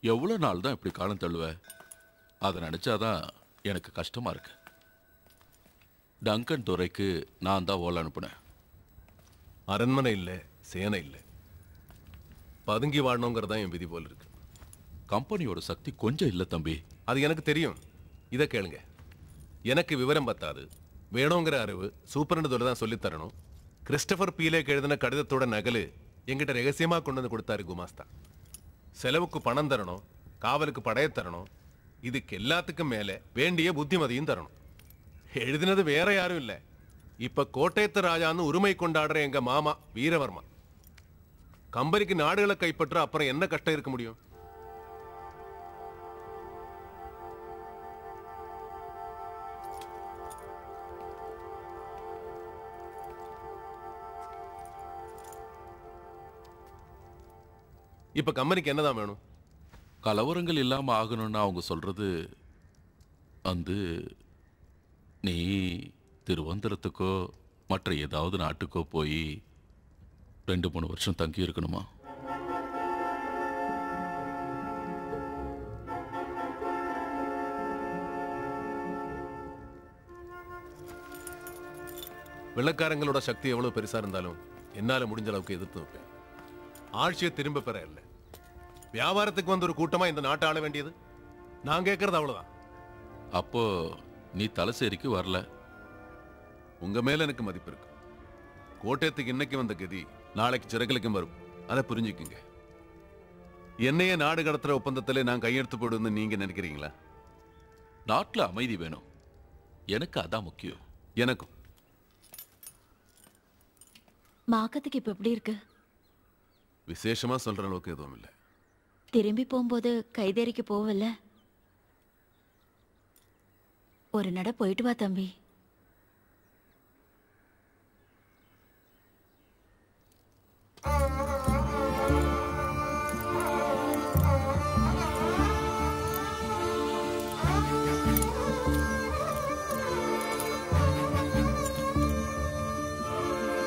எவ்வளவு நாள் தான் இப்படி காலம் தள்ளுவ? அதை நினைச்சாதான் எனக்கு கஷ்டமா இருக்கு. டங்கன் துறைக்கு நான் தான் ஓலை அனுப்புனேன். அரண்மனை இல்லை, சேனை இல்லை, பதுங்கி வாழணுங்கிறதா என் விதி போல் இருக்கு. கம்பெனியோட சக்தி கொஞ்சம் இல்லை தம்பி. அது எனக்கு தெரியும். இதை கேளுங்க. எனக்கு விவரம் பத்தாது, வேணுங்கிற அறிவு சூப்பரண்டுதோடு தான் சொல்லித் தரணும். கிறிஸ்டபர் பீலேக்கு எழுதின கடிதத்தோட நகலு என்கிட்ட ரகசியமா கொண்டு வந்து கொடுத்தாரு குமாஸ்தா. செலவுக்கு பணம் தரணும், காவலுக்கு படைய தரணும், இதுக்கு எல்லாத்துக்கும் மேல வேண்டிய புத்திமதியும் தரணும். எழுதினது வேற யாரும் இல்லை, இப்ப கோட்டையத்து ராஜான்னு உரிமை கொண்டாடுற எங்க மாமா வீரவர்மா. கம்பெனிக்கு நாடுகளை கைப்பற்ற அப்புறம் என்ன கஷ்டம் இருக்க முடியும்? இப்ப கம்பெனிக்கு என்னதான் வேணும்? கலவரங்கள் இல்லாம ஆகணும்னு அவங்க சொல்றது வந்து நீ திருவந்தரத்துக்கோ மற்ற ஏதாவது நாட்டுக்கோ போய் 2-3 வருஷம் தங்கி இருக்கணுமா? வெள்ளக்காரங்களோட சக்தி எவ்வளவு பெருசா இருந்தாலும் என்னால முடிஞ்ச அளவுக்கு எதிர்த்து வைப்பேன். ஆட்சியை திரும்ப பெற இல்லை, வியாபாரத்துக்கு வந்து ஒரு கூட்டமா இந்த நாட்டை ஆள வேண்டியது நான் கேட்கறது அவ்வளவுதான். அப்போ நீ தலசேரிக்கு வரல. உங்க மேல எனக்கு மதிப்பு இருக்கு. கோட்டயத்துக்கு இன்னைக்கு வந்த கதி நாளைக்கு சிறகலுக்கும் வரும், அதை புரிஞ்சுக்குங்க. என்னையே நாடு கடத்துற ஒப்பந்தத்திலே நான் கையெழுத்து போடுன்னு நீங்க நினைக்கிறீங்களா? நாட்டில் அமைதி வேணும், எனக்கு அதான் முக்கியம். எனக்கும். மாக்கத்துக்கு இப்ப எப்படி இருக்கு? விசேஷமா சொல்ற அளவுக்கு எதுவும் இல்லை. திரும்பி போகும்போது கைதேறிக்கு போவல. ஒரு நட போயிட்டு வா தம்பி.